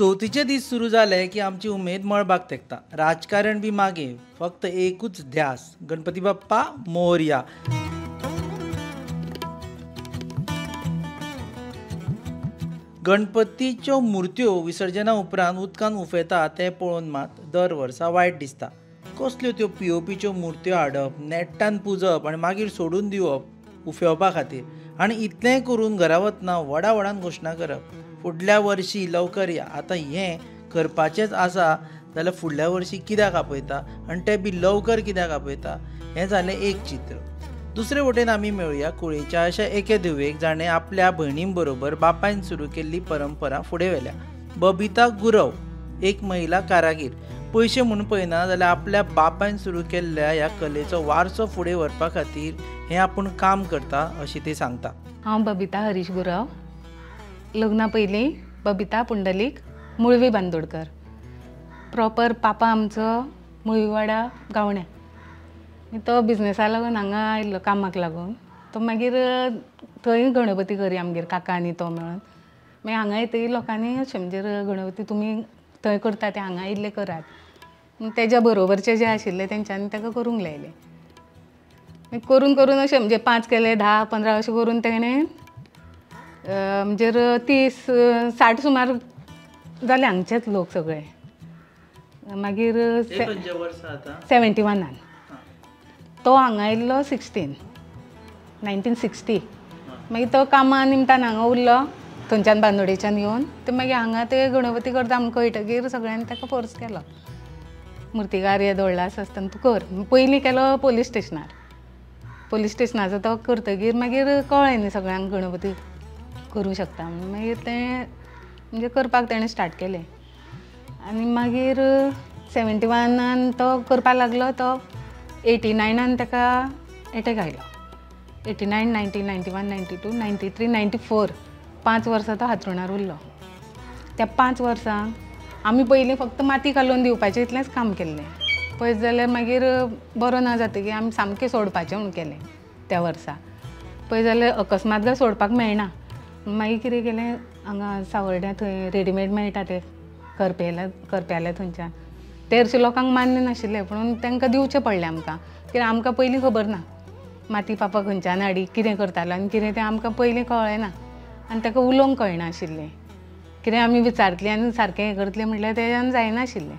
चवथीचे दीस सुरू जाले की आमची उमेद मळबाक तेकता. राजकारण बी मागे, फक्त एकूच ध्यास, गणपती बाप्पा मोरया. गणपतीच्यो मुर्त्यो विसर्जना उपरांत उदकान उफेता ते पळोवन मात दर वर्सा वायट दिसता. कसल्यो त्यो पीओपीच्यो मुर्त्यो हाडप, नेट्टान पुजप आनी मागीर सोडून दिवप उफेवपा खातीर, आनी इतलेंय करून घरा वतना व्हडा व्हडान घोशणा करप, फुडल्या वर्षी लवकर या. आतां हें करपाचेंच आसा जाल्यार फुडल्या वर्षी कित्याक आपयता आनी तें बी लवकर कित्याक आपयता, हें जालें एक चित्र. दुसरे वटेन आमी मेळुया कुळेच्या अशा एके धुवेक जाणें आपल्या भयणीं बरोबर बापायन सुरू केल्ली परंपरा फुडें व्हेल्या. बबिता गुरव, एक महिला कारागीर, पयशे म्हूण पळयना जाल्यार आपल्या बापायन सुरू केल्ल्या ह्या कलेचो वारसो फुडें व्हरपा खातीर हें आपूण काम करता अशी ती सांगता. हांव बबिता हरीश गुरव. लग्ना पयलीं बबिता पुंडलीक मुळवी बांदोडकर. प्रॉपर पापा आमचो मुळवीवाडा गावणे. तो बिझनेसा लागून हांगा आयिल्लो कामाक लागून. तो मागीर थंय गणपती करी आमगेर काका आनी तो मेळून. मागीर हांगा येतकीर लोकांनी अशें म्हणजे गणपती तुमी थंय करता ते हांगा इल्ले करात. तेज्या बरोबरचे जे आशिल्ले तेंच्यांनी ताका करूंक लायले. करून करून अशें म्हणजे 5 केले 10-15 अशें करून तेणें म्हणजे 30-60 सुमार जाले हांगचेच लोक सगळे. मागीर 71 तो हांगा आयिल्लो 1960. मागीर तो कामा निमतान हांगा उरलो थंयच्यान बांदोडेच्यान येवन. ते मागीर हांगा ते गणपती करता आमकां कळटकीर सगळ्यांनी ताका फोर्स केलो. मुर्तीकार हे दवरलास आसतना तूं कर. पयलीं केलो पोलीस स्टेशनाचो तो करतकीर मागीर कळ्ळें न्ही सगळ्यांक गणपती करूं शकता. मागीर तें म्हणजे करपाक तेणें स्टार्ट केलें. आनी मागीर 71 तो करपाक लागलो. तो 89 ताका एटॅक आयलो. 89, 90, 91, 92, 93, 94 5 वर्सां तो हांतरुणार उरलो. त्या 5 वर्सां आमी पयलीं फक्त माती घालून दिवपाचें इतलेंच काम केल्लें. पळयत जाल्यार मागीर बरो ना जातकीर आमी सामकें सोडपाचें म्हूण केलें त्या वर्सा. पळय जाल्यार अकस्मात काय सोडपाक मेळना. मागीर कितें केलें, हांगा सावर्ड्या थंय रेडीमेड मेळटा ते करप्याले थंयच्यान. ते हरशीं लोकांक मान्य नाशिल्लें पूण तांकां दिवचें पडलें आमकां. कित्याक आमकां पयलीं खबर ना माती पापा खंयच्यान हाडी कितें करतालो आनी कितें तें आमकां पयलीं कळ्ळें ना. आनी ताका उलोवंक कळनाशिल्लें. कितें आमी विचारतलीं आनी सारकें हें करतलें म्हटल्यार तेज्यान जायनाशिल्लें.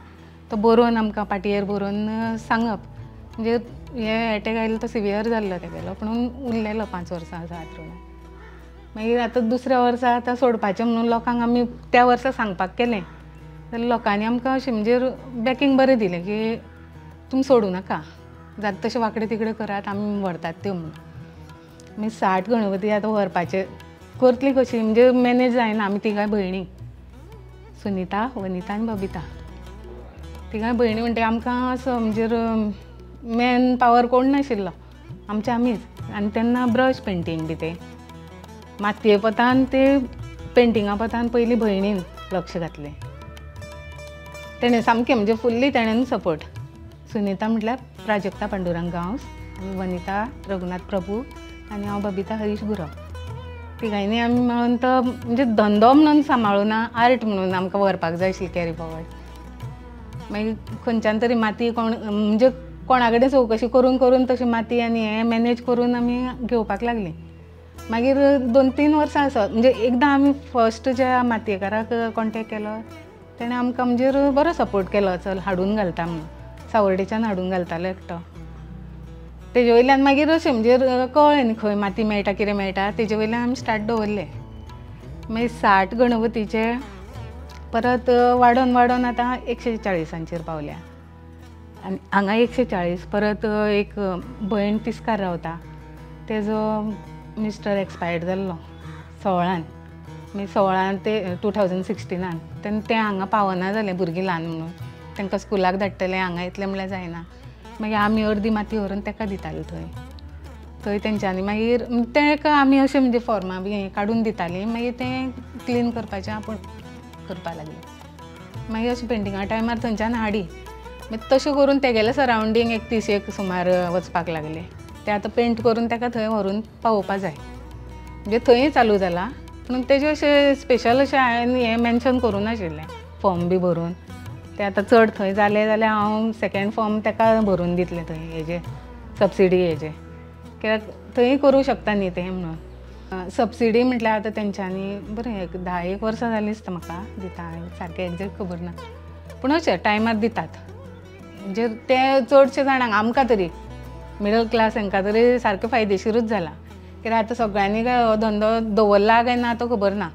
तो बरोवन आमकां पाटयेर बरोवन सांगप. म्हणजे हे एटॅक आयलो तो सिवियर जाल्लो तेगेलो पूण उरलेलो 5 वर्सां हांतरुणार. मागीर आतां दुसऱ्या वर्सा आतां सोडपाचें म्हणून लोकांक आमी त्या वर्सा सांगपाक केलें. जाल्यार लोकांनी आमकां अशें म्हणजे बॅकींग बरें दिलें की तुमी सोडूं नाका, जाता तशें वांकडे तिकडे करात, आमी व्हरतात त्यो म्हणून. मागीर 60 गणपती आतां व्हरपाचे करतलीं कशीं म्हणजे मॅनेज जायना. आमी तिगांय भयणी, सुनिता, वनिता आनी बबिता, तिगांय भयणी म्हणटा आमकां असो म्हणजे मॅन पावर कोण नाशिल्लो, आमचे आमीच. आनी तेन्ना ब्रश पेंटींग बी ते मातये पोतान ते पेंटिंगा पोतान पयलीं भयणीन लक्ष घातलें. तेणें सामकें म्हणजे फुल्ली तेणेन सपोर्ट. सुनिता म्हटल्यार प्राजक्ता पांडुरंग गांवस, आनी वनिता रघुनाथ प्रभू आनी हांव बबिता हरीश गुरव. तिगांयनी आमी मेळून तो म्हणजे धंदो म्हणून सांबाळूना, आर्ट म्हणून आमकां व्हरपाक जाय आशिल्ली कॅरी फॉवर्ड. मागीर खंयच्यान तरी माती म्हणजे कोणा कडेन चवकशी करून करून तशी माती आनी हें मॅनेज करून आमी घेवपाक लागलीं. मागीर 2-3 वर्सां आसा म्हणजे एकदां आमी फर्स्ट ज्या मातयेकाराक कॉन्टेक्ट केलो तेणें आमकां म्हणजे बरो सपोर्ट केलो. चल हाडून घालता म्हणून, सावर्डेच्यान हाडून घालतालो एकटो. तेजे वयल्यान मागीर अशें म्हणजे कळ्ळें न्ही खंय माती मेळटा कितें मेळटा. तेजे वयल्यान आमी स्टार्ट दवरलें. मागीर 60 गणपतीचे परत वाडोवन वाडोवन आतां 140 पावल्या. आनी हांगा 140. परत एक भयण तिस्कार रावता, तेजो मिस्टर एक्सपायर्ड जाल्लो 16. मागीर 16 ते 2016 तेन्ना तें हांगा पावना जालें. भुरगीं ल्हान म्हणून तांकां स्कुलाक धाडटलें, हांगा येतलें म्हणल्यार जायना. मागीर आमी अर्दी माती व्हरून ताका दितालीं थंय तेंच्यांनी. मागीर ताका आमी अशें म्हणजे फॉर्मां बी काडून दितालीं. मागीर तें क्लीन करपाचें आपूण करपा लागलीं. मागीर अशें पेंटिंगा टायमार थंयच्यान हाडी. मागीर तशें करून तेगेलें सरावंडींग 31 सुमार वचपाक लागलें. ते आतां पेंट करून ताका थंय व्हरून पावोवपा जाय. म्हणजे थंय चालू जाला पूण तेजें अशें स्पेशल अशें हांवें हें मेन्शन करूं नाशिल्लें. फॉर्म बी भरून ते आतां चड थंय जालें जाल्यार हांव सेकंड फॉर्म ताका भरून दितलें थंय हेजे सबसिडी हेजे, कित्याक थंय करूं शकता न्ही तें म्हणून. सबसिडी म्हटल्यार आतां तेंच्यांनी बरें 10-1 वर्सां जालीं दिसता म्हाका दिता, सारकें एग्जॅक्ट खबर ना, पूण अशें टायमार दितात. म्हणजे ते चडशे जाणांक आमकां तरी मिडल क्लास हांकां तरी सारकें फायदेशीरूच जाला, कित्याक आतां सगळ्यांनी काय हो धंदो दवरला काय ना तो खबर ना.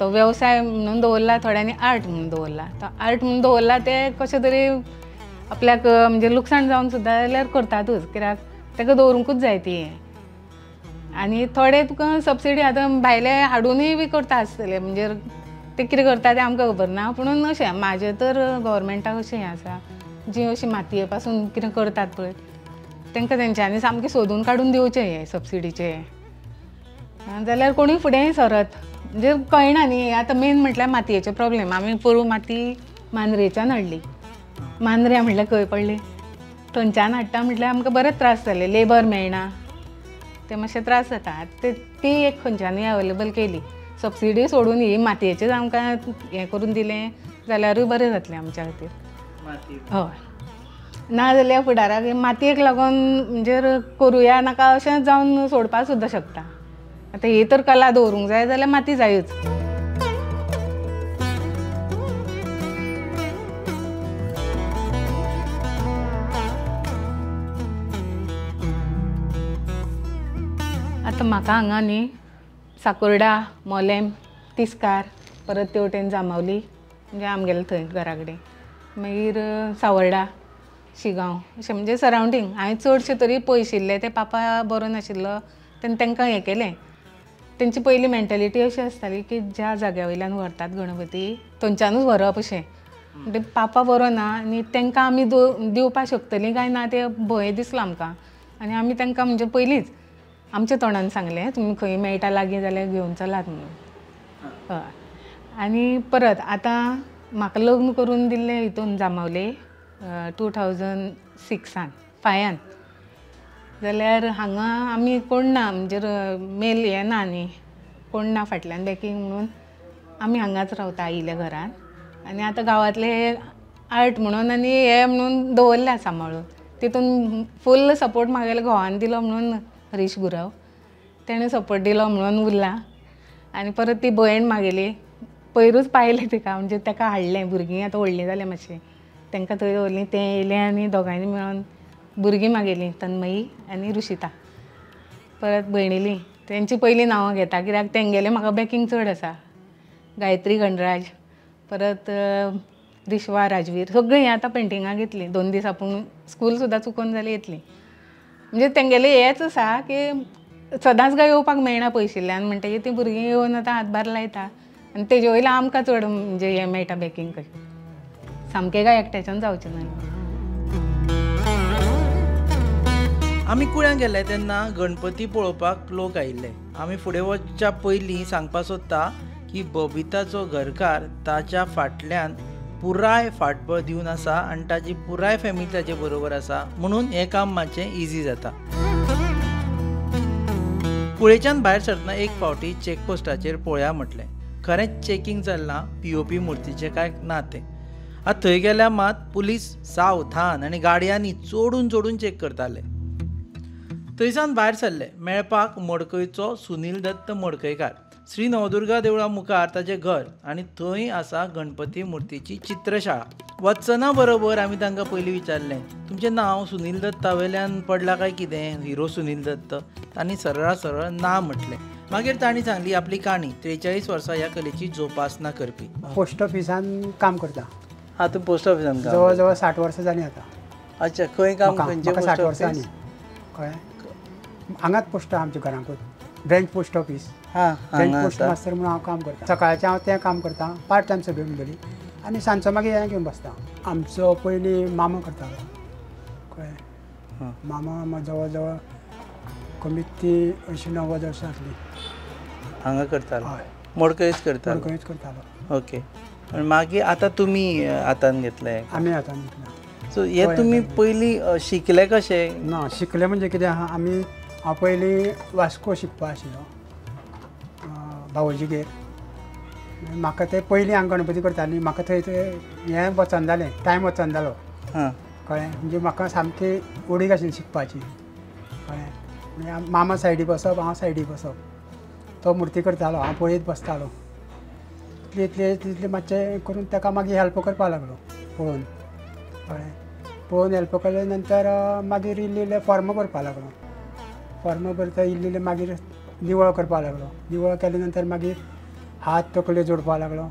तो वेवसाय म्हणून दवरला, थोड्यांनी आर्ट म्हणून दवरला. तो आर्ट म्हणून दवरला ते कशें तरी आपल्याक म्हणजे लुकसाण जावन सुद्दां जाल्यार करतातूच, कित्याक ताका दवरूंकूच जाय ती. आनी थोडे तुका सबसिडी आतां भायले हाडूनय बी करता आसतले, म्हणजे ते कितें करता तें आमकां खबर ना, पूण अशें म्हाजें तर गव्हर्मेंटाक अशें हें आसा, जी अशी मातये पासून कितें करतात पळय तांकां तेंच्यांनी सामकें सोदून काडून दिवचें हें सबसिडीचे, जाल्यार कोणूय फुडें सरत. म्हणजे कळना न्ही, आतां मेन म्हटल्यार मातयेचे प्रॉब्लेम. आमी पोरू माती मांद्रेच्यान हाडली, मांद्र्या म्हटल्यार खंय पडली, थंयच्यान हाडटा म्हटल्यार आमकां बरेच त्रास जाले, लेबर मेळना, ते मातशे त्रास जाता. ती एक खंयच्यानी अवेलेबल केली सबसिडी सोडून, ही मातयेचें आमकां हें करून दिलें जाल्यारूय बरें जातलें आमच्या खातीर. हय, ना जाल्यार फुडाराक मातयेक लागून म्हणजे करुया नाका अशें जावन सोडपाक सुद्दां शकता. आतां ही तर कला दवरूंक जाय जाल्यार माती जायूच. आतां म्हाका हांगा न्ही साकोर्डा, मोलेम, तिस्कार, परत तेवटेन जांबावली म्हणजे आमगेले थंय घरा कडेन, मागीर सावर्डा, शिगांव अशें म्हणजे सरावंडींग. हांवें चडशे तरी पयशिल्ले, ते पापा बरो नाशिल्लो तेन्ना तांकां हें केलें. तेंची पयली मेंटेलिटी अशी आसताली की ज्या जाग्या वयल्यान व्हरतात गणपती थंयच्यानूच व्हरप अशें. म्हणजे पापा बरो ना आनी तांकां आमी दिवपाक शकतलीं काय ना ते भंय दिसलो आमकां. आनी आमी तांकां म्हणजे पयलींच आमच्या तोंडान सांगलें तुमी खंय मेळटा लागीं जाल्यार घेवन चलात म्हणून. हय, आनी परत आतां म्हाका लग्न करून दिल्लें हितून जांबावले 2006 5 जाल्यार हांगा आमी कोण ना, म्हणजे मेल हें ना न्ही, कोण ना फाटल्यान बॅकींग म्हणून आमी हांगाच रावता आयिल्ल्या घरान. आनी आतां गांवांतले आर्ट म्हणून आनी हें म्हणून दवरल्या सांबाळून. तितून फूल सपोर्ट म्हागेल्या घोवान दिलो म्हणून हरीश गुरव, तेणें सपोर्ट दिलो म्हणून उरला. आनी परत ती भयण म्हागेली पयरूच पायलें तिका, म्हणजे ताका हाडलें. भुरगीं आतां व्हडलीं जालीं मातशीं, तांकां थंय दवरलीं, तें येयलें आनी दोगांयनी मेळोन भुरगीं म्हागेलीं तन्मयी आनी रुशिता. परत भयणीलीं तेंची पयलीं नांवां घेता, कित्याक तेंगेलें म्हाका बॅकींग चड आसा. गायत्री गणराज, परत रिश्वा राजवीर, सगळीं आतां पेंटिंगाक येतलीं. 2 दीस आपूण स्कूल सुद्दां चुकोवन जाल्यार येतलीं. म्हणजे तेंगेलें हेंच आसा की सदांच काय येवपाक मेळना पयशिल्ल्यान, म्हणटकीर तीं भुरगीं येवन आतां हातभार लायता आनी तेजे वयल्यान आमकां चड म्हणजे हें मेळटा बॅकींग कशें. सामकें काय एकट्याच्यान जावचें ना. आमी कुळ्यां गेले तेन्ना गणपती पळोवपाक लोक आयिल्ले. आमी फुडें वचच्या पयलीं सांगपाक सोदता की बबिताचो घरकार ताच्या फाटल्यान पुराय फाटबळ दिवन आसा आनी ताची पुराय फॅमिली ताचे बरोबर आसा, म्हणून हें काम मातशें इजी जाता. कुळेच्यान भायर सरतना एक फावटी चॅकपोस्टाचेर पळोवया म्हटलें. खरेंच चॅकींग चल्लां POP मुर्तीचें काय ना तें. आतां थंय गेल्यार मात पुलीस सावधान आनी गाडयांनी चोडून चॅक करताले. थंयसान भायर सरले. मेळपाक मडकयचो सुनील दत्त मडकयकार. श्री नवदुर्गा देवळा मुखार ताचें घर आनी थंय आसा गणपती मुर्तीची चित्रशाळा. वचना बरोबर आमी तांकां पयलीं विचारलें, तुमचें नांव सुनील दत्ता वयल्यान पडलां काय कितें, हिरो सुनील दत्त. तांणी सरळ ना म्हटलें. मागीर तांणी सांगली आपली काणी. 43 वर्सां ह्या कलेची जोपासना करपी. पोस्ट ऑफिसान काम करता. हां, तूं पोस्ट ऑफिसान काम. जवळ जवळ 60 वर्सां जालीं आतां. अच्छा, खंय काम? खंयचें पोस्ट 60 वर्सां ऑफिस? कळ्ळें. हांगाच पोस्ट आहा आमच्या घराकूच, ब्रँच पोस्ट ऑफिस. हां, ब्रँच पोस्ट मास्तर म्हणून हांव काम करता. सकाळचें हांव तें काम करता, पार्ट टायम सगळी म्हणटली, आनी सांजचो मागीर हें घेवन बसता. आमचो पयलीं मामा करतालो, कळ्ळें. मामा जवळ जवळ कमीत ती 80-90 वर्सां जातलीं हांगा करतालो. हय, मडकयच करतालो. मडकयच करतालो. ओके. आनी मागीर आतां तुमी हातान घेतले. आमी हातान घेतला. सो हे तुमी पयलीं शिकले कशें? ना, शिकले म्हणजे कितें आहा, आमी हांव पयलीं वास्को शिकपा आशिल्लो बावोजीगेर. म्हाका ते पयलीं हांगा गणपती करताली म्हाका थंय हें वचन जालें टायम वचन जालो हां कळ्ळें म्हणजे म्हाका सामकी उडीक आशिल्ली शिकपाची कळ्ळें म्हणजे मामा सायडीक बसप हांव सायडीक बसप तो मुर्ती करतालो हांव पळयत बसतालो तितले मातशें करून ताका मागीर हेल्प करपा लागलो पळोवन कळ्ळें पळोवन हेल्प केले नंतर मागीर इल्ले इल्ले फॉर्म भरपा लागलो फॉर्म भरता इल्ले इल्ले मागीर निवळ करपा लागलो निवळ केले नंतर मागीर हात तकले जोडपा लागलो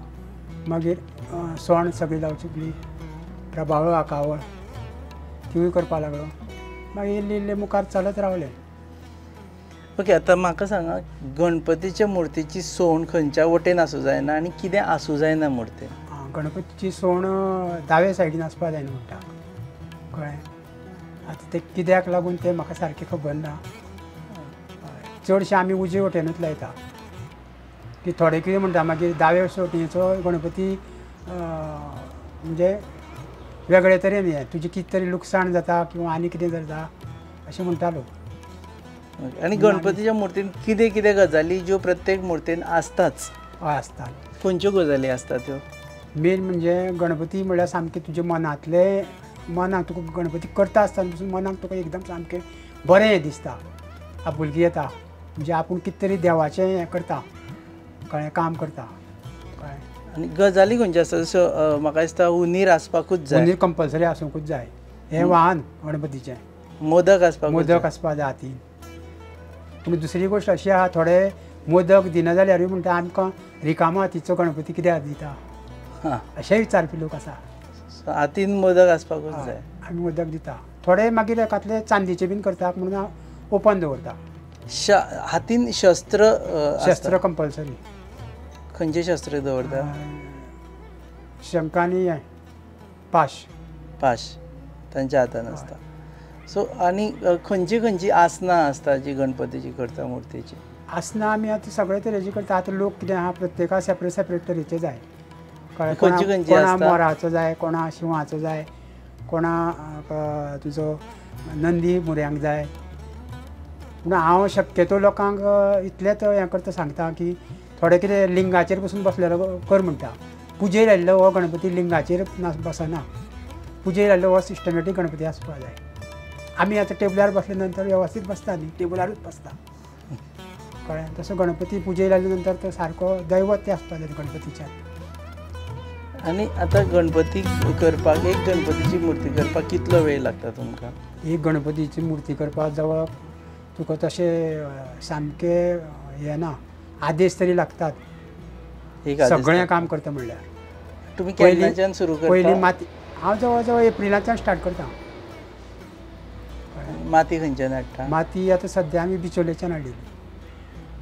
मागीर सण सगळी जावची प्रभावळ आकावळ तिवूय करपा लागलो मागीर इल्ले इल्ले मुखार चलत रावले ओके आतां म्हाका सांगा गणपतीच्या मुर्तीची सोंड खंयच्या वटेन आसूं जायना आनी कितें आसूं जायना मुर्तेन गणपतीची सोंड दावे सायडीन आसपा जायना म्हणटा कळ्ळें आतां ते कित्याक लागून तें म्हाका सारकें खबर ना चडशे आमी उजवे वटेनूच लायता की थोडे कितें म्हणटा मागीर दावे वटेचो गणपती म्हणजे वेगळे तरेन हें तुजें कितें तरी लुकसाण जाता किंवा आनी कितें जाता अशें म्हणटालो आनी गणपतीच्या मुर्तीन कितें कितें गजाली ज्यो प्रत्येक मुर्तीन आसताच हय आसता खंयच्यो गजाली आसता त्यो मेन म्हणजे गणपती म्हळ्यार सामकें तुजे मनांतले मनाक तुका गणपती करता आसतना पसून मनाक तुका एकदम सामकें बरें दिसता आपुलकी येता म्हणजे आपूण कितें तरी देवाचें हें करता कळ्ळें काम करता कळ्ळें आनी गजाली खंयच्यो आसता जसो म्हाका दिसता उंदीर आसपाकूच जाय उंदीर कंपल्सरी आसूंकूच जाय हें वाहन गणपतीचें मोदक आसपाक मोदक आसपा जाय हातीन पूण दुसरी गोश्ट अशी आहा थोडे मोदक दिना जाल्यारूय म्हणटा आमकां रिकामो हातीचो गणपती कित्याक दिता हां अशेंय विचारपी लोक आसा हातीन मोदक आसपाकूच जाय आमी मोदक दिता थोडे मागीर एकातले चांदीचे बीन करता म्हणून हांव ओपन दवरता हातीन शस्त्र शस्त्र कंपल्सरी खंयचे शस्त्र दवरता शंख आनी हें पाश पाश तांच्या हातान आसता सो आनी खंयची खंयची आसनां आसता जी गणपतीची करता मुर्तीची आसनां आमी आतां सगळे तरेची करता आतां लोक कितें आहा प्रत्येका सेपरेट सेपरेट तरेचे जाय कळ्ळें खंयची खंयची कोणा आसता? मोराचो जाय कोणा शिवाचो जाय कोणा तुजो नंदी मुऱ्यांक जाय पूण हांव शक्यतो लोकांक इतलेंच हें करता सांगता की थोडे कितें लिंगाचेर बसून बसलेलो कर म्हणटा पुजेर आयिल्लो हो गणपती लिंगाचेर बसना पुजेर आयिल्लो हो सिस्टमॅटीक गणपती आसपा जाय आमी आतां टेबलार बसले नंतर वेवस्थीत बसता न्ही टेबलारूच बसता कळ्ळें तसो गणपती पुजेर आयले नंतर तो सारको दैवत ते आसपा जाय गणपतीच्या आनी आतां गणपती करपाक एक गणपतीची मुर्ती करपाक कितलो वेळ लागता तुमकां एक गणपतीची मुर्ती करपाक जवळ तुका तशें सामकें हें ना आदेश तरी लागतात एक सगळें काम करता म्हणल्यार तुमी केन्नाच्यान सुरू पयलीं करता माती हांव जवळ जवळ एप्रिलाच्यान स्टार्ट करता माती खंयच्यान हाडटा माती आतां सद्या आमी बिचोलेच्यान हाडिल्ली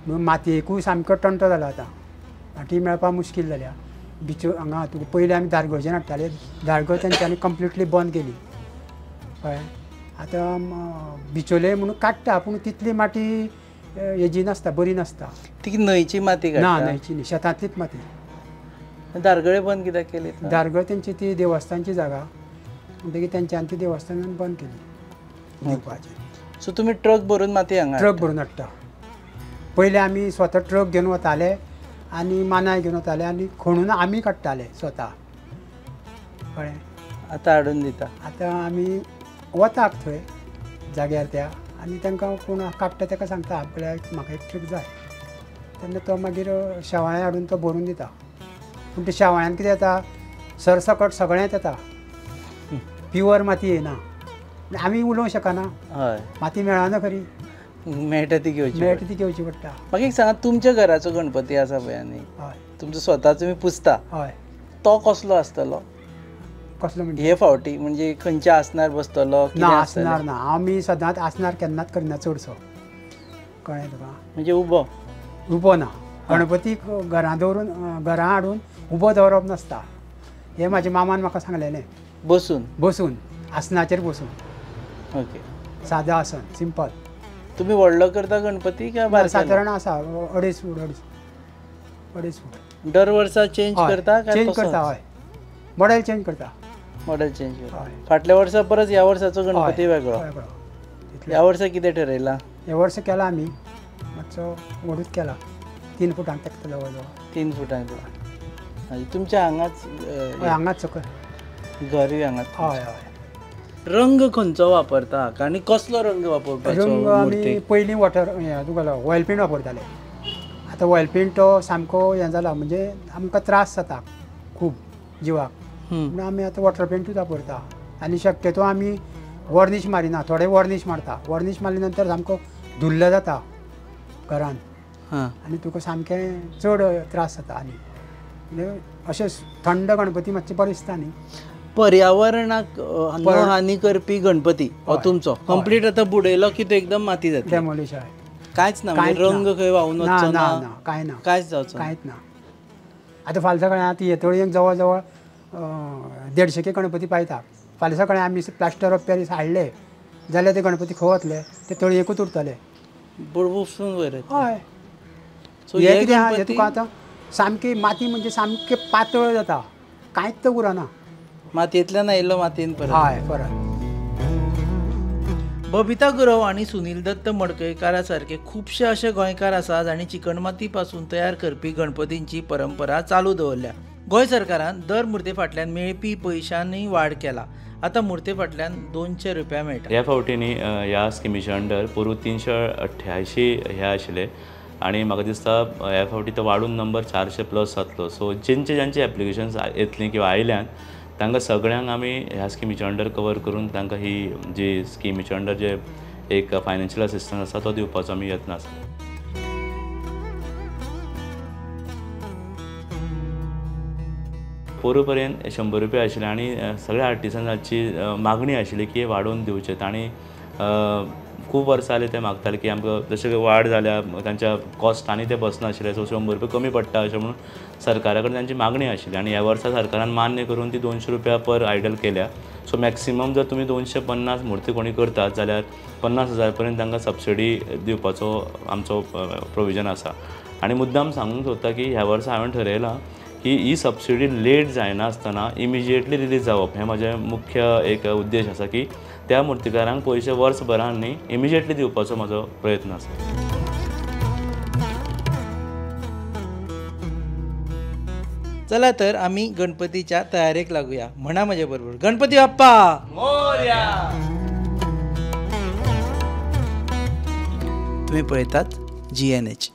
म्हणून मातयेकूय सामको टंटो जाला आतां माती मेळपा मुश्कील जाल्या हांगा तुका पयलीं आमी धारगळच्यान हाडटाले धारगळ तेंच्यांनी कंप्लिटली बंद केली कळ्ळें आतां बिचोले म्हणून काडटा पूण तितली माती हेजी नासता बरी नासता ती न्हंयची माती ना काडटा न्हंयची न्ही शेतांतलीच माती दारगळे बंद कित्याक केली धारगळ तेंची ती देवस्थानची जागा म्हणटकीर तेंच्यांनी ती देवस्थानान बंद केली दिवपाची सो तुमी ट्रक भरून माती हांगा ट्रक भरून हाडटा पयलीं आमी स्वता ट्रक घेवन वताले आनी मानाय घेवन वताले आनी खणून आमी काडटाले स्वता कळ्ळें आतां हाडून दिता आतां आमी वतात थंय जाग्यार त्या आनी तांकां कोण काडटा ताका सांगता आपल्याक म्हाका एक ट्रक जाय तेन्ना तो मागीर शेवाळ्या हाडून तो भरून दिता पूण ते शेवाळ्यान कितें जाता सरसकट सगळेंच येता प्युअर माती येना आमी उलोवंक शकना हय माती मेळना खरी मेळटा ती घेवची मेळटा ती घेवची पडटा म्हाका एक सांगा तुमच्या घराचो गणपती आसा पळय न्ही हय तुमचो स्वता तुमी पुजता हय तो कसलो आसतलो कसलो म्हणजे हे फावटी म्हणजे खंयच्या आसनार बसतलो ना आसनार ना आमी सदांच आसनार केन्नाच करना चडसो कळ्ळें तुका म्हणजे उबो उबो ना गणपतीक घरा दवरून घरा हाडून उबो दवरप नासता हें म्हाज्या मामान म्हाका सांगलेलें बसून बसून आसनाचेर बसून ओके सादें आसन सिंपल तुमी व्हडलो करता गणपती काय बारकेलो सादारण आसा 2.5 फूट 2.5 फूट दर वर्सा चेंज करता काय चेंज करता हय मॉडेल चेंज करता मॉडेल चेंज करता हय. फाटल्या वर्सा परत ह्या वर्साचो गणपती वेगळो ह्या वर्सा कितें ठरयलां हे वर्स केला आमी मातसो व्हडूच केला 3 फुटांक तेकता जवळ जवळ 3 फुटांक तुमच्या हांगाच हांगाच सकयल घरूय हांगाच. हय हय. रंग खंयचो वापरता आनी कसलो रंग वापरपाचो रंग आमी मुर्तेक? पयलीं वॉटर तुका ऑयल पेंट वापरताले. आतां ऑयल पेंट तो सामको हें जाला म्हणजे आमकां त्रास जाता खूब जिवाक, म्हणून आमी आतां वॉटर पेंटूच वापरता. आनी शक्यतो आमी वॉर्निश मारिना, थोडे वॉर्निश मारता. वॉर्निश मारले नंतर सामको धुल्ल जाता घरान आनी तुका सामकें चड त्रास जाता. आनी म्हणजे अशें थंड गणपती मातशें बरें दिसता न्ही. पर्यावरणाक हानी करपी गणपती हो तुमचो हय. कंप्लीट आतां बुडयलो की तो एकदम माती जाता. डेमोलिश हय. कांयच ना म्हणजे कांयच रंग ना. खंय व्हांवून ना वचचो ना ना, ना कांय ना, कांयच जावचो ना. कांयच ना. आतां फाल्यां सकाळीं आतां येतळ्येक जवळ जवळ 150 गणपती पायता. फाल्यां सकाळीं आमी प्लास्टर ऑफ पॅरीस हाडले जाल्यार ते गणपती खंय वतले, ते तळयेकूच उरतले. बुडवून वयर हय. सो हे हे कितें आहा, हे गणपती तुका आतां सामकी माती म्हणजे सामकें पातळ जाता, कांयच उरना. मातयेंतल्यान आयिल्लो मातयेन परत. हय परत. बबिता गुरव आणि सुनील दत्त मडकयकारा सारखे खुबशे असे गोंयकार आसात जांणी चिकणमाती पासून तयार करपी गणपतींची परंपरा चालू दवरल्या. गोंय सरकारान दर मुर्ते फाटल्यान मेळपी पयशांनी वाड केला. आतां मुर्ते फाटल्यान 200 रुपया मेळटा. ह्या फावटींनी ह्या स्किमीच्या अंडर पोरू 388 हे आशिल्ले आनी म्हाका दिसता ह्या फावटी तो वाडून नंबर 400+ जातलो. सो ज्यांचे एप्लिकेशन्स येतली किंवा आयल्यान तांकां सगळ्यांक आमी ह्या स्किमीच्या अंडर कवर करून तांकां ही जी स्किमीच्या अंडर जे एक फायनान्शियल असिस्टन्स आसा तो दिवपाचो आमी यत्न आसा. पोरू पर्यंत 100 रुपया आशिल्ले आनी सगळ्या आर्टिसनाची मागणी आशिल्ली की वाडोवन दिवचेत. आनी खूब वर्सां जालीं ते मागताले की आमकां जशें वाड जाल्या तांच्या कॉस्टांनी ते बसना आशिल्ले, सो 100 रुपया कमी पडटा अशें म्हणून सरकारा कडेन तांची मागणी आशिल्ली. आनी ह्या वर्सा सरकारान मान्य करून ती 200 रुपया पर आयडल केल्या. सो मॅक्सिमम जर तुमी 250 मुर्ती कोणी करतात जाल्यार 50,000 पर्यंत तांकां सबसिडी दिवपाचो आमचो प्रोविजन आसा. आनी मुद्दाम सांगूंक सोदता की ह्या वर्सा हांवें ठरयलां की ही सबसिडी लेट जायना आसतना इमिजिएटली रिलीज जावप हें म्हजें मुख्य एक उद्देश आसा की त्या मुर्तीकारांक पयशे वर्सभरान न्ही इमिजिएटली दिवपाचो म्हजो प्रयत्न आसा. चला तर आमी गणपतीच्या तयारेक लागूया. म्हणा म्हजे बरोबर, गणपती बाप्पा मोरया. तुम्ही पळयतात GNH.